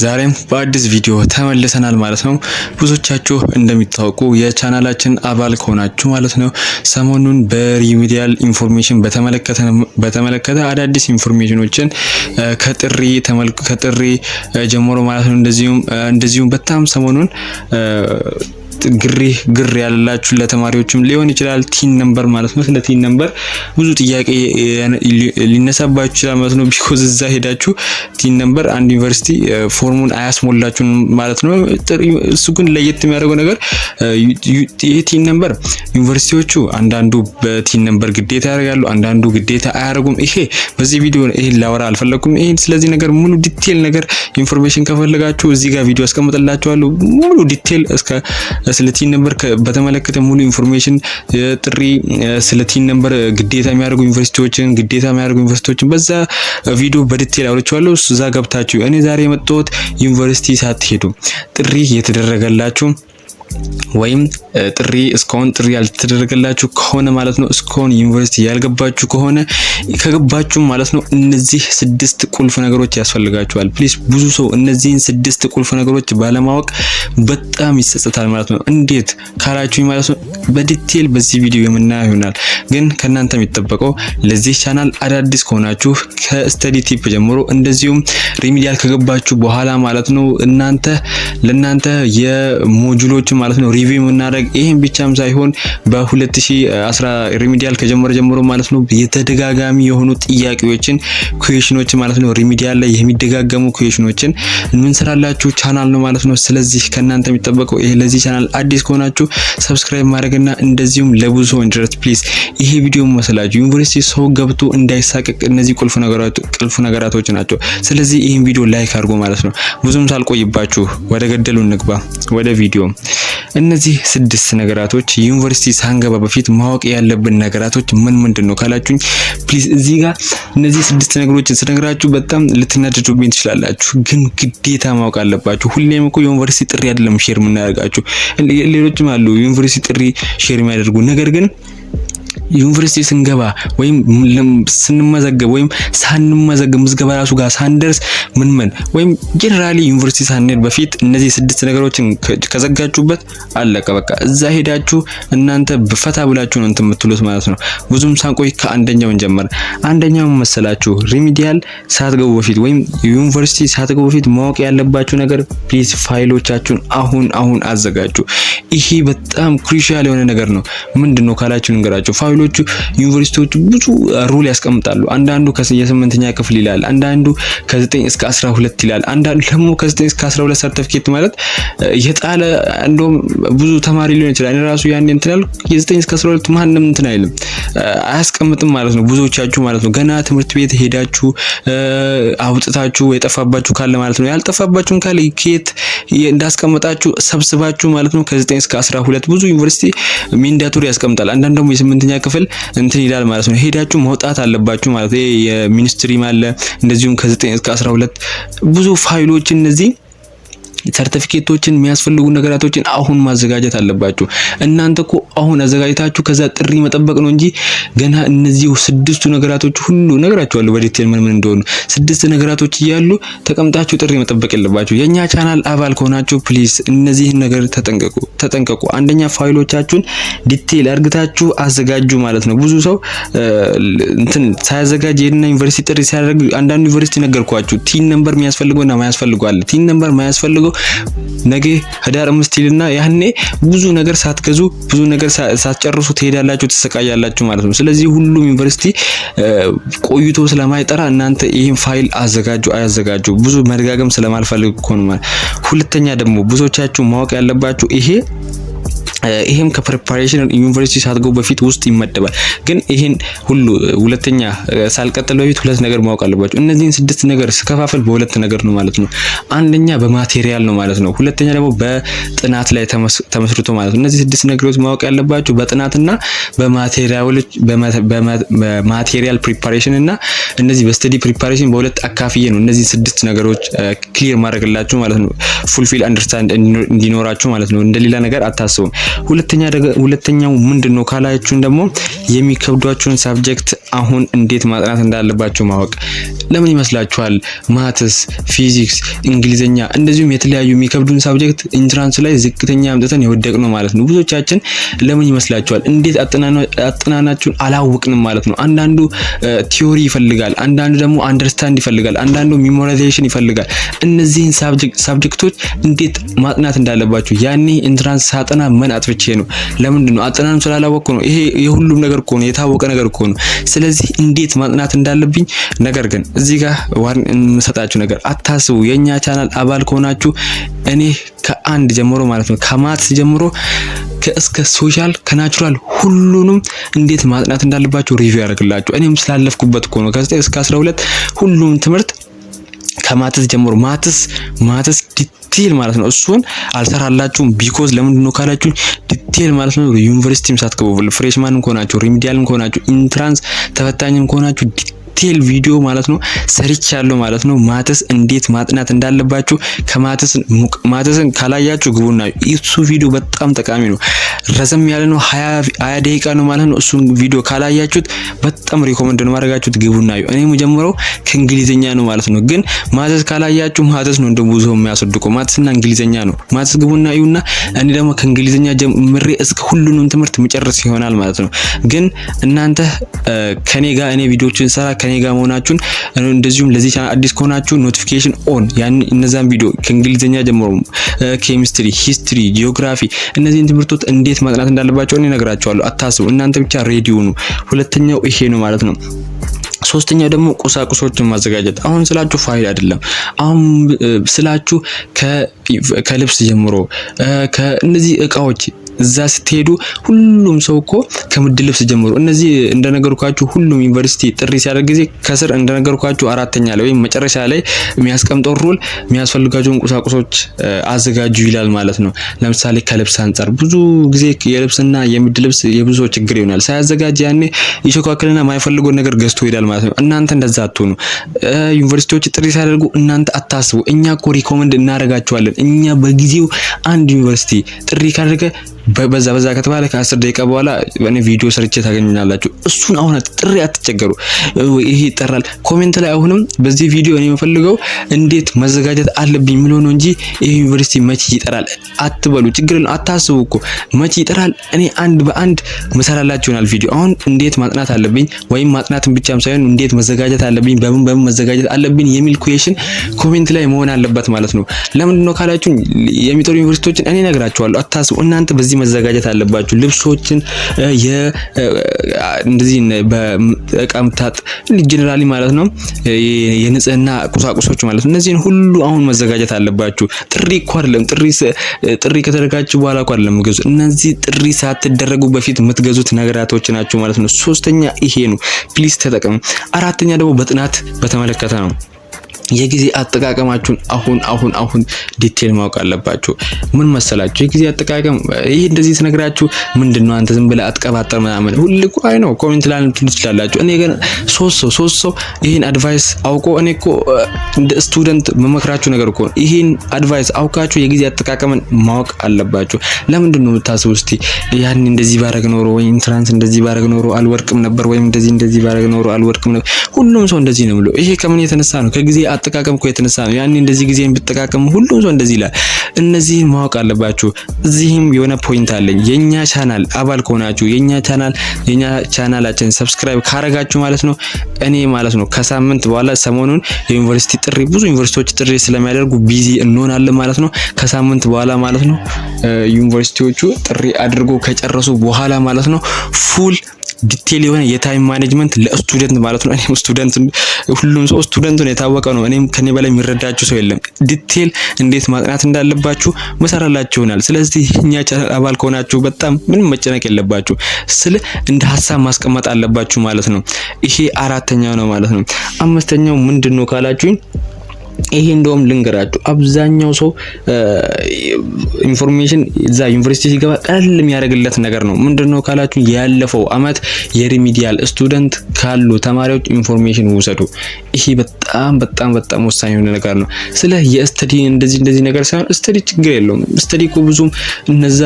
ዛሬም በአዲስ ቪዲዮ ተመልሰናል ማለት ነው። ብዙዎቻችሁ እንደሚታወቁ የቻናላችን አባል ከሆናችሁ ማለት ነው ሰሞኑን በሪሚዲያል ኢንፎርሜሽን በተመለከተ አዳዲስ ኢንፎርሜሽኖችን ከጥሪ ጀምሮ ማለት ነው እንደዚሁም በጣም ሰሞኑን ግር ያላችሁ ለተማሪዎችም ሊሆን ይችላል ቲን ነምበር ማለት ነው። ስለ ቲን ነምበር ብዙ ጥያቄ ሊነሳባችሁ ይችላል ማለት ነው። ቢኮዝ እዛ ሄዳችሁ ቲን ነምበር አንድ ዩኒቨርሲቲ ፎርሙን አያስሞላችሁም ማለት ነው። እሱ ግን ለየት የሚያደርገው ነገር ይሄ ቲን ነምበር ዩኒቨርሲቲዎቹ አንዳንዱ በቲን ነምበር ግዴታ ያደርጋሉ፣ አንዳንዱ ግዴታ አያደርጉም። ይሄ በዚህ ቪዲዮ ይሄን ላወራ አልፈለኩም። ይሄን ስለዚህ ነገር ሙሉ ዲቴል ነገር ኢንፎርሜሽን ከፈለጋችሁ እዚህ ጋር ቪዲዮ አስቀምጥላችኋለሁ። ሙሉ ዲቴል ስለ ቲን ነምበር በተመለከተ ሙሉ ኢንፎርሜሽን ጥሪ ስለ ቲን ነምበር ግዴታ የሚያደርጉ ዩኒቨርሲቲዎችን በዛ ቪዲዮ በዲቴል አውርቻለሁ። እዛ ገብታችሁ እኔ ዛሬ የመጣሁት ዩኒቨርሲቲ ሳትሄዱ ጥሪ የተደረገላችሁ ወይም ጥሪ እስካሁን ጥሪ ያልተደረገላችሁ ከሆነ ማለት ነው እስካሁን ዩኒቨርሲቲ ያልገባችሁ ከሆነ ከገባችሁ ማለት ነው እነዚህ 6 ቁልፍ ነገሮች ያስፈልጋችኋል። ፕሊዝ ብዙ ሰው እነዚህን 6 ቁልፍ ነገሮች ባለማወቅ በጣም ይጸጸታል ማለት ነው። እንዴት ካላችሁኝ ማለት ነው በዲቴል በዚህ ቪዲዮ የምናየው ይሆናል። ግን ከናንተ የሚጠበቀው ለዚህ ቻናል አዳዲስ ከሆናችሁ ከስተዲ ቲፕ ጀምሮ እንደዚሁም ሪሚዲያል ከገባችሁ በኋላ ማለት ነው ለናንተ የሞጁሎች ማለት ነው ሪቪው የምናደርግ ይሄን ብቻም ሳይሆን በ2010 ሪሚዲያል ከጀመረ ማለት ነው የተደጋጋሚ የሆኑ ጥያቄዎችን ኩዌሽኖች ማለት ነው ሪሚዲያል ላይ የሚደጋገሙ ኩዌሽኖችን እንሰራላችሁ ቻናል ነው ማለት ነው። ስለዚህ ከናንተ የሚጠበቀው ይሄ ለዚህ ቻናል አዲስ ከሆናችሁ ሰብስክራይብ ማድረግና እንደዚሁም ለብዙ ሰው እንዲደርስ ፕሊዝ ይሄ ቪዲዮ መሰላችሁ ዩኒቨርሲቲ ሰው ገብቶ እንዳይሳቀቅ እነዚህ ቁልፍ ነገራቶች ናቸው። ስለዚህ ይሄን ቪዲዮ ላይክ አድርጉ ማለት ነው። ብዙም ሳልቆይባችሁ ወደ ገደሉ እንግባ ወደ ቪዲዮ። እነዚህ 6 ነገራቶች ዩኒቨርሲቲ ሳንገባ በፊት ማወቅ ያለብን ነገራቶች ምንድን ነው ካላችሁኝ ፕሊዝ እዚህ ጋር እነዚህ 6 ነገሮችን ስነግራችሁ በጣም ልትናደዱብኝ ትችላላችሁ፣ ግን ግዴታ ማወቅ አለባችሁ። ሁሌም እኮ ዩኒቨርሲቲ ጥሪ አይደለም ሼር የምናደርጋችሁ፣ ሌሎችም አሉ ዩኒቨርሲቲ ጥሪ ሼር የሚያደርጉ ነገር ግን ዩኒቨርሲቲ ስንገባ ወይም ስንመዘገብ ወይም ሳንመዘገብ ምዝገባ ራሱ ጋር ሳንደርስ ምን ወይም ጀነራሊ ዩኒቨርሲቲ ሳንሄድ በፊት እነዚህ 6 ነገሮችን ከዘጋችሁበት አለቀ በቃ። እዛ ሄዳችሁ እናንተ በፈታ ብላችሁ ነው እንትን የምትሉት ማለት ነው። ብዙም ሳንቆይ ከአንደኛው እንጀምር። አንደኛው መሰላችሁ ሪሚዲያል ሳትገቡ በፊት ወይም ዩኒቨርሲቲ ሳትገቡ በፊት ማወቅ ያለባችሁ ነገር ፕሊዝ ፋይሎቻችሁን አሁን አዘጋጁ። ይሄ በጣም ክሩሻል የሆነ ነገር ነው። ምንድነው ካላችሁ እንገራችሁ። ፋይሎቹ ዩኒቨርሲቲዎቹ ብዙ ሩል ያስቀምጣሉ። አንዳንዱ ከ8ኛ ክፍል ይላል፣ አንዳንዱ ከ9 እስከ 12 ይላል፣ አንዳንዱ ደግሞ ከ9 እስከ 12 ሰርቲፊኬት ማለት የጣለ እንደውም ብዙ ተማሪ ሊሆን ይችላል። እኔ ራሱ ያኔ እንትን ያልኩ የ9 እስከ 12 ማንንም እንትን አይልም አያስቀምጥም ማለት ነው። ብዙዎቻችሁ ማለት ነው ገና ትምህርት ቤት ሄዳችሁ አውጥታችሁ የጠፋባችሁ ካለ ማለት ነው ያልጠፋባችሁን ካለ ከየት እንዳስቀመጣችሁ ሰብስባችሁ ማለት ነው ከ9 እስከ 12 ብዙ ዩኒቨርሲቲ ሚንዳቶሪ ያስቀምጣል። አንዳንድ ደግሞ የ8ኛ ክፍል እንትን ይላል ማለት ነው። ሄዳችሁ መውጣት አለባችሁ ማለት ነው። የሚኒስትሪ ማለ እንደዚሁም ከ9 እስከ 12 ብዙ ፋይሎች እነዚህ ሰርቲፊኬቶችን የሚያስፈልጉ ነገራቶችን አሁን ማዘጋጀት አለባችሁ። እናንተ እኮ አሁን አዘጋጅታችሁ ከዛ ጥሪ መጠበቅ ነው እንጂ ገና እነዚህ 6 ነገራቶች ሁሉ ነግራችኋለሁ በዲቴል ምን እንደሆኑ 6 ነገራቶች እያሉ ተቀምጣችሁ ጥሪ መጠበቅ የለባችሁ። የኛ ቻናል አባል ከሆናችሁ ፕሊዝ እነዚህን ነገር ተጠንቀቁ። አንደኛ ፋይሎቻችሁን ዲቴል አርግታችሁ አዘጋጁ ማለት ነው። ብዙ ሰው እንትን ሳያዘጋጅ የና ዩኒቨርሲቲ ጥሪ ሲያደርግ አንዳንድ ዩኒቨርሲቲ ነገርኳችሁ ቲን ነምበር የሚያስፈልገውና ማያስፈልገው አለ። ቲን ነምበር ማያስፈልገው ነገ ህዳር 5 ይልና ያኔ ብዙ ነገር ሳትገዙ ብዙ ነገር ሳትጨርሱ ትሄዳላችሁ፣ ተሰቃያላችሁ ማለት ነው። ስለዚህ ሁሉም ዩኒቨርሲቲ ቆይቶ ስለማይጠራ እናንተ ይሄን ፋይል አያዘጋጁ ብዙ መደጋገም ስለማልፈልግ እኮ ነው። ሁለተኛ ደግሞ ብዙዎቻችሁ ማወቅ ያለባችሁ ይሄም ከፕሪፓሬሽን ዩኒቨርሲቲ ሳትገቡ በፊት ውስጥ ይመደባል። ግን ይሄን ሁሉ ሁለተኛ ሳልቀጥል በፊት ሁለት ነገር ማወቅ አለባችሁ። እነዚህን 6 ነገር ስከፋፈል በሁለት ነገር ነው ማለት ነው። አንደኛ በማቴሪያል ነው ማለት ነው። ሁለተኛ ደግሞ በጥናት ላይ ተመስርቶ ማለት ነው። እነዚህ 6 ነገሮች ማወቅ ያለባችሁ በጥናትና በማቴሪያል ፕሪፓሬሽን እና እነዚህ በስተዲ ፕሪፓሬሽን በሁለት አካፍዬ ነው እነዚህ 6 ነገሮች ክሊር ማድረግላችሁ ማለት ነው። ፉልፊል አንደርስታንድ እንዲኖራችሁ ማለት ነው። እንደሌላ ነገር አታስቡም። ሁለተኛው ምንድነው ካላችሁን ደግሞ የሚከብዷችሁን ሳብጀክት አሁን እንዴት ማጥናት እንዳለባችሁ ማወቅ። ለምን ይመስላችኋል ማትስ፣ ፊዚክስ፣ እንግሊዘኛ እንደዚሁም የተለያዩ የሚከብዱን ሳብጀክት ኢንትራንስ ላይ ዝቅተኛ አምጥተን የወደቅነው ማለት ነው? ብዙዎቻችን ለምን ይመስላችኋል? እንዴት አጠናናችሁን አላወቅንም ማለት ነው። አንዳንዱ ቲዮሪ ይፈልጋል፣ አንዳንዱ ደግሞ አንደርስታንድ ይፈልጋል፣ አንዳንዱ ሚሞራይዜሽን ይፈልጋል። እነዚህን ሳብጀክቶች እንዴት ማጥናት እንዳለባችሁ ያኔ ኢንትራንስ ሳጠና ምን አጥፍቼ ነው? ለምንድን ነው አጠናን ስላላወቅኩ ነው? ይሄ የሁሉም ነገር እኮ ነው፣ የታወቀ ነገር እኮ ነው። ስለዚህ እንዴት ማጥናት እንዳለብኝ ነገር ግን እዚህ ጋር የምሰጣችሁ ነገር አታስቡ። የኛ ቻናል አባል ከሆናችሁ እኔ ከአንድ ጀምሮ ማለት ነው ከማትስ ጀምሮ እስከ ሶሻል ከናቹራል ሁሉንም እንዴት ማጥናት እንዳለባችሁ ሪቪው ያደርግላችሁ። እኔም ስላለፍኩበት እኮ ነው ከ9 እስከ 12 ሁሉም ትምህርት ከማትስ ጀምሮ ማትስ ዲቴል ማለት ነው። እሱን አልሰራላችሁም ቢኮዝ ለምንድን ነው ካላችሁ ዲቴል ማለት ነው ዩኒቨርሲቲም ሳትገቡ ፍሬሽማንም ከሆናችሁ ሪሚዲያልም ከሆናችሁ ኢንትራንስ ተፈታኝም ከሆናችሁ ዲቴል ቪዲዮ ማለት ነው ሰርቻለሁ ማለት ነው። ማትስ እንዴት ማጥናት እንዳለባችሁ ማትስን ካላያችሁ ግቡና እሱ ቪዲዮ በጣም ጠቃሚ ነው። ረዘም ያለ ነው 20 ደቂቃ ነው ማለት ነው። እሱን ቪዲዮ ካላያችሁት በጣም ሪኮመንድ ነው ማድረጋችሁት ግቡና እዩ። እኔ መጀመሪያው ከእንግሊዘኛ ነው ማለት ነው። ግን ማትስ ካላያችሁ ማትስ ነው እንደብዙ የሚያስወድቁ ማትስና እንግሊዘኛ ነው። ማትስ ግቡና እዩና እኔ ደግሞ ከእንግሊዘኛ ጀምሬ እስከ ሁሉንም ትምህርት መጨረስ ይሆናል ማለት ነው። ግን እናንተ ከኔ ጋር እኔ ቪዲዮችን ሰራ ከኔ ጋር መሆናችሁን እንደዚሁም ለዚህ ቻናል አዲስ ከሆናችሁ ኖቲፊኬሽን ኦን ያን እነዛን ቪዲዮ ከእንግሊዘኛ ጀምሮ ኬሚስትሪ፣ ሂስትሪ፣ ጂኦግራፊ እነዚህን ትምህርቶች እንዴት ማጥናት እንዳለባችሁ እኔ እነግራችኋለሁ። አታስቡ፣ እናንተ ብቻ ሬዲ ሁኑ። ሁለተኛው ይሄ ነው ማለት ነው። ሶስተኛው ደግሞ ቁሳቁሶችን ማዘጋጀት። አሁን ስላችሁ ፋይል አይደለም። አሁን ስላችሁ ከልብስ ጀምሮ ከእነዚህ እቃዎች እዛ ስትሄዱ ሁሉም ሰው እኮ ከምድብ ልብስ ጀምሮ እነዚህ እንደነገርኳችሁ ሁሉም ዩኒቨርሲቲ ጥሪ ሲያደርግ ጊዜ ከስር እንደነገርኳችሁ አራተኛ ላይ ወይም መጨረሻ ላይ የሚያስቀምጠው ሩል የሚያስፈልጋቸውን ቁሳቁሶች አዘጋጁ ይላል ማለት ነው። ለምሳሌ ከልብስ አንፃር ብዙ ጊዜ የልብስና የምድብ ልብስ የብዙ ችግር ይሆናል። ሳያዘጋጅ ያኔ ይሾካክልና የማይፈልገው ነገር ገዝቶ ይሄዳል ማለት ነው። እናንተ እንደዛ አትሆኑ። ዩኒቨርሲቲዎች ጥሪ ሲያደርጉ እናንተ አታስቡ። እኛ እኮ ሪኮመንድ እናደርጋችኋለን። እኛ በጊዜው አንድ ዩኒቨርሲቲ ጥሪ ካደረገ በዛ ከተባለ ከ10 ደቂቃ በኋላ እኔ ቪዲዮ ሰርቼ ታገኙኛላችሁ። እሱን አሁን ጥሪ አትቸገሩ። ይሄ ይጠራል ኮሜንት ላይ አሁንም በዚህ ቪዲዮ እኔ የምፈልገው እንዴት መዘጋጀት አለብኝ የሚለው ነው እንጂ ይሄ ዩኒቨርሲቲ መቼ ይጠራል አትበሉ። ችግር ነው አታስቡ እኮ መቼ ይጠራል። እኔ አንድ በአንድ መሰራላችሁናል ቪዲዮ አሁን እንዴት ማጥናት አለብኝ ወይም ማጥናትን ብቻም ሳይሆን እንዴት መዘጋጀት አለብኝ በምን መዘጋጀት አለብኝ የሚል ኩዌሽን ኮሜንት ላይ መሆን አለበት ማለት ነው። ለምንድን ነው ካላችሁ የሚጠሩ ዩኒቨርሲቲዎችን እኔ እነግራችኋለሁ። አታስቡ እናንተ በዚህ መዘጋጀት አለባችሁ። ልብሶችን እንደዚህ በእቃ ምታጥ ጀነራሊ ማለት ነው የንጽህና ቁሳቁሶች ማለት ነው። እነዚህን ሁሉ አሁን መዘጋጀት አለባችሁ። ጥሪ እኮ አይደለም ጥሪ ከተደረጋችሁ በኋላ እኮ አይደለም የምትገዙት። እነዚህ ጥሪ ሳትደረጉ በፊት የምትገዙት ነገራቶች ናቸው ማለት ነው። ሶስተኛ ይሄ ነው፣ ፕሊስ ተጠቀሙ። አራተኛ ደግሞ በጥናት በተመለከተ ነው። የጊዜ አጠቃቀማችሁን አሁን ዲቴል ማወቅ አለባችሁ። ምን መሰላችሁ የጊዜ አጠቃቀም ይሄ እንደዚህ ተነግራችሁ ምንድነው አንተ ዝም ብለህ አትቀባጠር ምናምን ሁሉ አይ ነው ኮሜንት ላይ ትችላላችሁ። እኔ ግን ሶስት ሰው ይሄን አድቫይስ አውቆ እኔ እኮ እንደ ስቱደንት መመክራችሁ ነገር እኮ ይሄን አድቫይስ አውቃችሁ የጊዜ አጠቃቀምን ማወቅ አለባችሁ። ለምንድን ነው የምታስቡ? እስቲ ያን እንደዚህ ባረግ ኖሮ ወይ ኢንትራንስ እንደዚህ ባረግ ኖሮ አልወርቅም ነበር ወይም እንደዚህ ባረግ ኖሮ አልወርቅም ነበር። ሁሉም ሰው እንደዚህ ነው ብሎ ይሄ ከምን የተነሳ ነው? ከጊዜ አጠቃቀም እኮ የተነሳ ነው። ያኔ እንደዚህ ጊዜን ብትጠቃቀሙ ሁሉም ሰው እንደዚህ ይላል። እነዚህን ማወቅ አለባችሁ። እዚህም የሆነ ፖይንት አለኝ። የኛ ቻናል አባል ከሆናችሁ የኛ ቻናላችን ሰብስክራይብ ካረጋችሁ ማለት ነው እኔ ማለት ነው ከሳምንት በኋላ ሰሞኑን የዩኒቨርሲቲ ጥሪ ብዙ ዩኒቨርሲቲዎች ጥሪ ስለሚያደርጉ ቢዚ እንሆናለን ማለት ነው። ከሳምንት በኋላ ማለት ነው ዩኒቨርሲቲዎቹ ጥሪ አድርጎ ከጨረሱ በኋላ ማለት ነው ፉል ዲቴል የሆነ የታይም ማኔጅመንት ለስቱደንት ማለት ነው። እኔም ስቱደንት ሁሉም ሰው ስቱደንት ነው የታወቀ ነው። እኔም ከኔ በላይ የሚረዳችሁ ሰው የለም። ዲቴል እንዴት ማጥናት እንዳለባችሁ መሰራላችሁ ይሆናል። ስለዚህ እኛ ቻናል አባል ከሆናችሁ በጣም ምንም መጨነቅ የለባችሁ። እንደ ሐሳብ ማስቀመጥ አለባችሁ ማለት ነው። ይሄ አራተኛው ነው ማለት ነው። አምስተኛው ምንድነው ካላችሁኝ ይሄ እንደውም ልንገራችሁ አብዛኛው ሰው ኢንፎርሜሽን እዛ ዩኒቨርሲቲ ሲገባ ቀለል የሚያደርግለት ነገር ነው። ምንድነው ካላችሁ ያለፈው አመት የሪሚዲያል ስቱደንት ካሉ ተማሪዎች ኢንፎርሜሽን ውሰዱ። ይሄ በጣም ወሳኝ የሆነ ነገር ነው። ስለ የስተዲ እንደዚህ ነገር ሳይሆን ስተዲ ችግር የለውም። ስተዲ እኮ ብዙም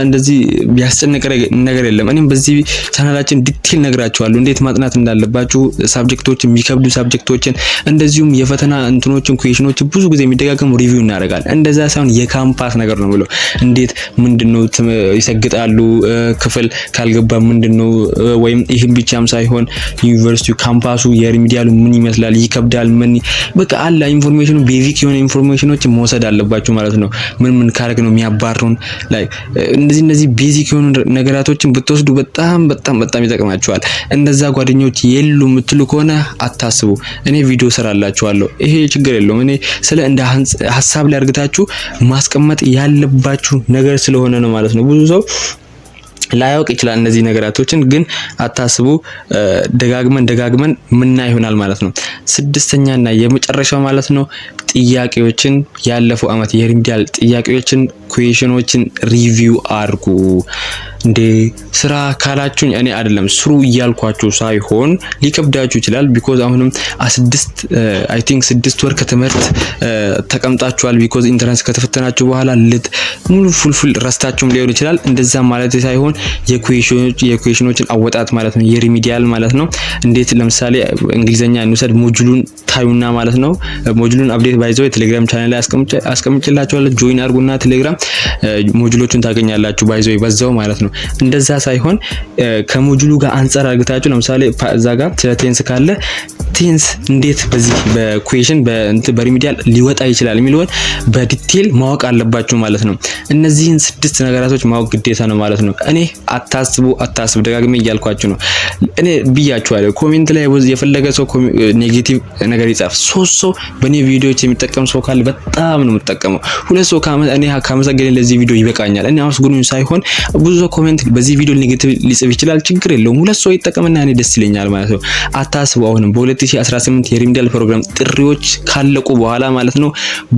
እንደዚህ ቢያስጨንቅ ነገር የለም። እኔም በዚህ ቻናላችን ዲቴል ነግራችኋለሁ እንዴት ማጥናት እንዳለባችሁ፣ ሳብጀክቶችን የሚከብዱ ሳብጀክቶችን እንደዚሁም የፈተና እንትኖችን ኩዌሽኖችን ብዙ ጊዜ የሚደጋገሙ ሪቪው እናደርጋለን። እንደዛ ሳይሆን የካምፓስ ነገር ነው ብለው እንዴት ምንድነው ይሰግጣሉ ክፍል ካልገባ ምንድነው ወይም ይሄን ብቻም ሳይሆን ዩኒቨርሲቲው ካምፓሱ የሪሚዲያሉ ምን ይመስላል ይከብዳል ምን በቃ አላ ኢንፎርሜሽኑ ቤዚክ የሆነ ኢንፎርሜሽኖችን መውሰድ አለባችሁ ማለት ነው። ምን ካረግ ነው የሚያባሩን ላይ እነዚህ ቤዚክ የሆኑ ነገራቶችን ብትወስዱ በጣም ይጠቅማችኋል። እንደዛ ጓደኞች የሉ የምትሉ ከሆነ አታስቡ፣ እኔ ቪዲዮ ሰራላችኋለሁ። ይሄ ችግር የለውም። እኔ ስለ እንደ ሐሳብ ላይ አድርጋችሁ ማስቀመጥ ያለባችሁ ነገር ስለሆነ ነው ማለት ነው። ብዙ ሰው ላያውቅ ይችላል እነዚህ ነገራቶችን፣ ግን አታስቡ፣ ደጋግመን ምና ይሆናል ማለት ነው። ስድስተኛና የመጨረሻው ማለት ነው ጥያቄዎችን ያለፈው አመት የሪሚዲያል ጥያቄዎችን ኩዌሽኖችን ሪቪው አድርጉ። እንዴ ስራ ካላችሁኝ እኔ አይደለም ስሩ እያልኳችሁ ሳይሆን ሊከብዳችሁ ይችላል። ቢኮዝ አሁንም 6 ወር ከትምህርት ተቀምጣችኋል። ቢኮዝ ኢንትራንስ ከተፈተናችሁ በኋላ ሙሉ ፉል ረስታችሁም ሊሆን ይችላል። እንደዛ ማለት ሳይሆን የኩዌሽኖችን አወጣት ማለት ነው የሪሚዲያል ማለት ነው። እንዴት ለምሳሌ እንግሊዘኛ እንውሰድ። ሞጁሉን ታዩና ማለት ነው ሞጁሉን አፕዴት ባይዘው የቴሌግራም ቻናል ላይ አስቀምጬላችኋለሁ። ጆይን አድርጉና ቴሌግራም ሞጁሎቹን ታገኛላችሁ ባይዘው በዛው ማለት ነው። እንደዛ ሳይሆን ከሞጁሉ ጋር አንፃር አድርጋችሁ ለምሳሌ እዛ ጋር ስለ ቴንስ ካለ ቴንስ እንዴት በዚህ በኩዌሽን በሪሚዲያል ሊወጣ ይችላል የሚለውን በዲቴል ማወቅ አለባችሁ ማለት ነው። እነዚህን 6 ነገራቶች ማወቅ ግዴታ ነው ማለት ነው። እኔ አታስቡ ደጋግሜ እያልኳችሁ ነው። እኔ ብያችኋለሁ። ኮሜንት ላይ የፈለገ ሰው ኔጌቲቭ ነገር ይጻፍ። 3 ሰው በኔ ቪዲዮዎች የሚጠቀም ሰው ካለ በጣም ነው የምጠቀመው። 2 ሰው እኔ ካመሰገነ ለዚህ ቪዲዮ ይበቃኛል። እኔ አመስግኑኝ ሳይሆን ብዙ ሰው ኮሜንት በዚህ ቪዲዮ ኔጌቲቭ ሊጽፍ ይችላል። ችግር የለውም። 2 ሰው ይጠቀምና እኔ ደስ ይለኛል ማለት ነው። አታስቡ። አሁንም በ2018 የሪሚዲያል ፕሮግራም ጥሪዎች ካለቁ በኋላ ማለት ነው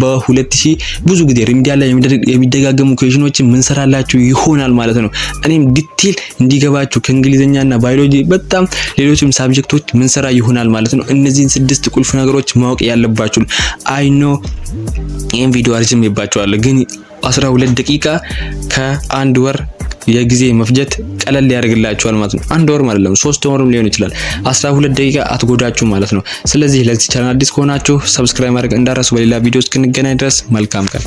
በ2000 ብዙ ጊዜ ሪሚዲያል ላይ የሚደጋገሙ ኩዌሽኖችን ምን ሰራላችሁ ይሆናል ማለት ነው። እኔም ዲቴል እንዲገባችሁ ከእንግሊዘኛና ባዮሎጂ በጣም ሌሎችም ሳብጀክቶች ምን ሰራ ይሆናል ማለት ነው። እነዚህን 6 ቁልፍ ነገሮች ማወቅ ያለባችሁ አይ ኖ ይሄን ቪዲዮ አርጅም ይባችኋል፣ ግን 12 ደቂቃ ከ1 ወር የጊዜ መፍጀት ቀለል ያደርግላችኋል ማለት ነው። 1 ወር ማለት ነው 3 ወርም ሊሆን ይችላል። 12 ደቂቃ አትጎዳችሁ ማለት ነው። ስለዚህ ለዚህ ቻናል አዲስ ከሆናችሁ ሰብስክራይብ ማድረግ እንዳትረሱ። በሌላ ቪዲዮ እስክንገናኝ ድረስ መልካም ቀን።